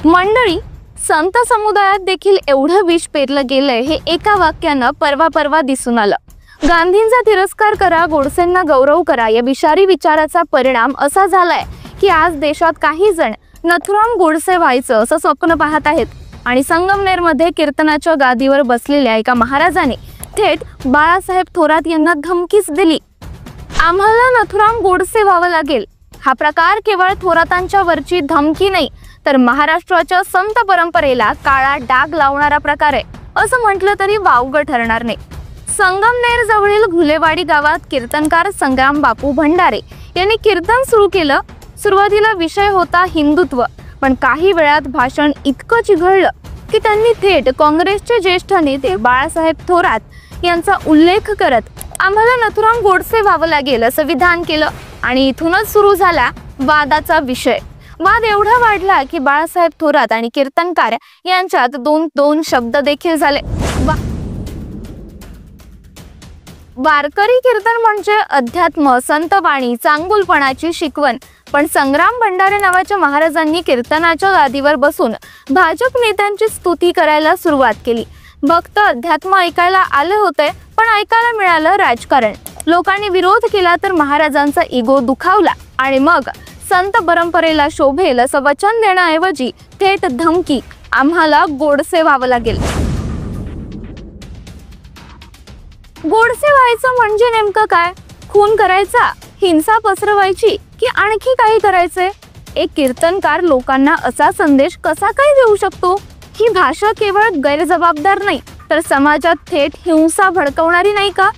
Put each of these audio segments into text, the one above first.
मंडळी, संत समुदायात देखील एवढं विष पेरलं गेलंय हे एका वाक्यानं परवा दिसून आलं। गांधींचा तिरस्कार करा, गोडसेंना गौरव करा या विषारी विचाराचा परिणाम असा झालाय की आज देशात काही जण नथुराम गोडसे व्हायचं असं स्वप्न पाहत आहेत आणि संगमनेरमध्ये कीर्तनाच्या गादीवर बसलेल्या एका महाराजांनी थेट बाळासाहेब थोरात यांना धमकीच दिली। आम्हाला नथुराम गोडसे व्हावं लागेल। हा प्रकार केवळ थोरातांच्या वरची धमकी नाही तर महाराष्ट्राच्या संत परंपरेला काळा डाग लावणारा प्रकार आहे असं म्हटलं तरी वावगं ठरणार नाही। संगमनेर जवळील घुलेवाडी गावात कीर्तनकार संग्राम बापू भंडारे यांनी कीर्तन सुरू केलं। सुरुवातीला विषय होता हिंदुत्व, पण काही वेळात भाषण इतकं चिघळलं की त्यांनी थेट काँग्रेसचे ज्येष्ठ नेते बाळासाहेब थोरात यांचा उल्लेख करत आम्हाला नथुराम गोडसे व्हावं लागेल असं विधान केलं आणि इथूनच सुरू झाला वादाचा विषय। वाद एवढा वाढला की बाळासाहेब थोरात आणि कीर्तनकार यांच्यात दोन शब्द देखील झाले। वारकरी कीर्तन म्हणजे अध्यात्म, संतवाणी, चांगुलपणाची शिकवण, पण संग्राम भंडारे नावाच्या महाराजांनी कीर्तनाच्या गादीवर बसून भाजप नेत्यांची स्तुती करायला सुरुवात केली। भक्त अध्यात्म ऐकायला आले होते, पण ऐकायला मिळालं राजकारण। लोकांनी विरोध केला तर महाराजांचा इगो दुखावला आणि मग संत परंपरेला शोभेल असं वचन देण्याऐवजी थेट धमकी, आम्हाला गोडसे व्हावं लागेल। गोडसे व्हायचं म्हणजे नेमकं काय? खून करायचा, हिंसा पसरवायची की आणखी काही करायचे? एक कीर्तनकार लोकांना असा संदेश कसा काय देऊ शकतो? ही भाषा केवळ गैरजबाबदार नाही तर समाजात थेट हिंसा भडकवणारी नाही का?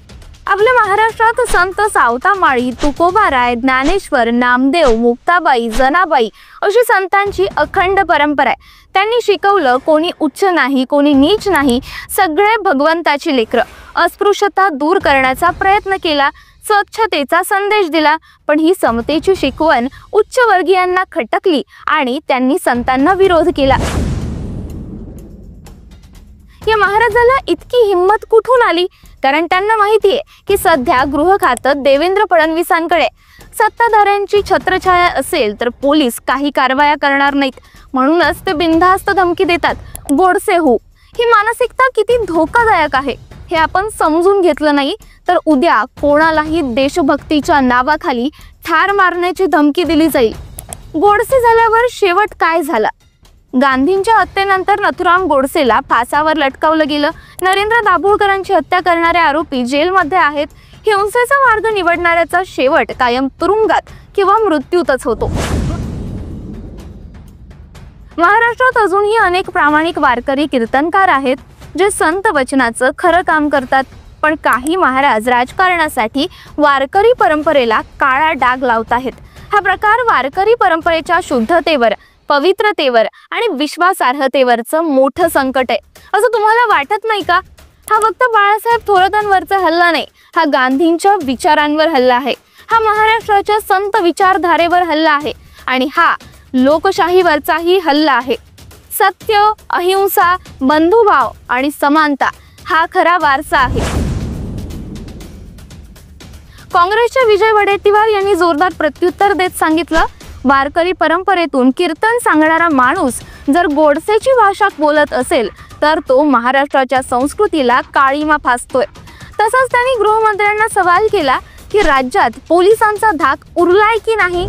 आपल्या महाराष्ट्रात संत सावतामाळी, तुकोबाराय, ज्ञानेश्वर, नामदेव, मुक्ताबाई, जनाबाई अशी संतांची अखंड परंपरा आहे। त्यांनी शिकवलं कोणी उच्च नाही, कोणी नीच नाही, सगळे भगवंताची लेकरं। अस्पृश्यता दूर करण्याचा प्रयत्न केला, स्वच्छतेचा संदेश दिला, पण ही समतेची शिकवण उच्चवर्गीयांना खटकली आणि त्यांनी संतांना विरोध केला। या महाराजाला इतकी हिम्मत कुठून आली? कारण त्यांना माहिती आहे की सध्या गृह खातं देवेंद्र फडणवीसांकडे, सत्ताधाऱ्यांची छत्रछाया असेल तर पोलीस काही कारवाया करणार नाहीत, म्हणूनच ते बिनधास्त धमकी देतात, गोडसे हो। ही मानसिकता किती धोकादायक आहे हे आपण समजून घेतलं नाही तर उद्या कोणालाही देशभक्तीच्या नावाखाली ठार मारण्याची धमकी दिली जाईल। गोडसे झाल्यावर शेवट काय झाला? गांधींच्या हत्येनंतर नथुराम गोडसेला फासावर लटकवलं गेलं। नरेंद्र दाभोळकरांची हत्या करणारे आरोपी जेलमध्ये आहेत। हिंसेचा मार्ग निवडणाऱ्याचा शेवट कायम तुरुंगात किंवा मृत्यूतच होतो। महाराष्ट्रात अजूनही अनेक प्रामाणिक वारकरी कीर्तनकार आहेत जे संत वचनाचं खरं काम करतात, पण काही महाराज राजकारणासाठी वारकरी परंपरेला काळा डाग लावत आहेत। हा प्रकार वारकरी परंपरेच्या शुद्धतेवर, पवित्रतेवर आणि विश्वासार्हतेवरचं मोठं संकट आहे असं तुम्हाला वाटत नाही का? हा फक्त बाळासाहेब थोरातांवरचा हल्ला नाही, हा गांधींच्या विचारांवर हल्ला आहे, हा महाराष्ट्राच्या संत विचारधारेवर हल्ला आहे आणि हा लोकशाहीवरचाही हल्ला आहे। सत्य, अहिंसा, बंधुभाव आणि समानता हा खरा वारसा आहे। काँग्रेसचे विजय वडेट्टीवार यांनी जोरदार प्रत्युत्तर देत सांगितलं, वारकरी परंपरेतून कीर्तन सांगणारा माणूस जर गोडसेची भाषा बोलत असेल तर तो महाराष्ट्राच्या संस्कृतीला काळीमा फासतोय। तसंच त्यांनी गृहमंत्र्यांना सवाल केला की राज्यात पोलिसांचा धाक उरलाय की नाही।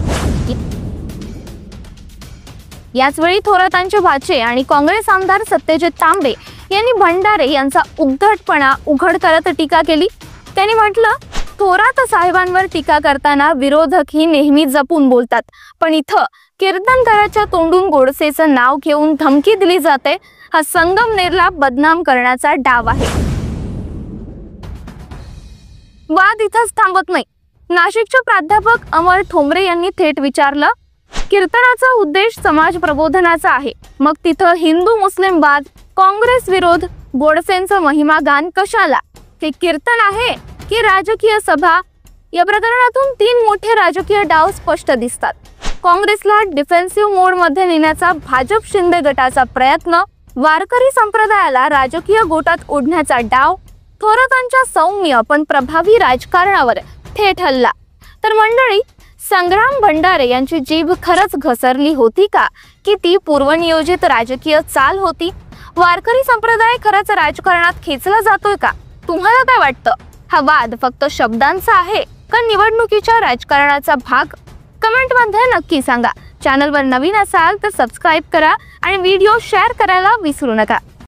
याचवेळी थोरातांचे भाचे आणि काँग्रेस आमदार सत्यजित तांबे यांनी भंडारे यांचा उद्धटपणा उघड करत टीका केली। त्यांनी म्हटलं, थोरात साहेबांवर टीका करताना विरोधक ही नेहमी जपून बोलतात, पण इथं कीर्तनकाराच्या तोंडून गोडसेचं नाव घेऊन धमकी दिली जाते। हा संगमनेरला बदनाम करण्याचा डाव आहे। वाद इथंच थांबत नाही। नाशिकचे प्राध्यापक अमर ठोंबरे यांनी थेट विचारलं, कीर्तनाचा उद्देश समाज प्रबोधनाचा आहे, मग तिथं हिंदू मुस्लिम वाद, काँग्रेस विरोध, गोडसेंचं महिमा गान कशाला? हे कीर्तन आहे की राजकीय सभा? या प्रकरणातून 3 मोठे राजकीय डाव स्पष्ट दिसतात। काँग्रेसला डिफेन्सिव्ह मोड मध्ये नेण्याचा भाजप शिंदे गटाचा प्रयत्न, वारकरी संप्रदायाला राजकीय गोटात ओढण्याचा डाव, थोरातांच्या सौम्य पण प्रभावी राजकारणावर थेट हल्ला। तर मंडळी, संग्राम भंडारे यांची जीभ खरंच घसरली होती का की ती पूर्वनियोजित राजकीय चाल होती? वारकरी संप्रदाय खरंच राजकारणात खेचला जातोय का? तुम्हाला काय वाटतं? हा वाद फक्त शब्दांचा आहे का निवडणुकीच्या राजकारणाचा भाग? कमेंट मध्ये नक्की सांगा. चॅनलवर नवीन असाल तर सबस्क्राईब करा आणि व्हिडिओ शेअर करायला विसरू नका.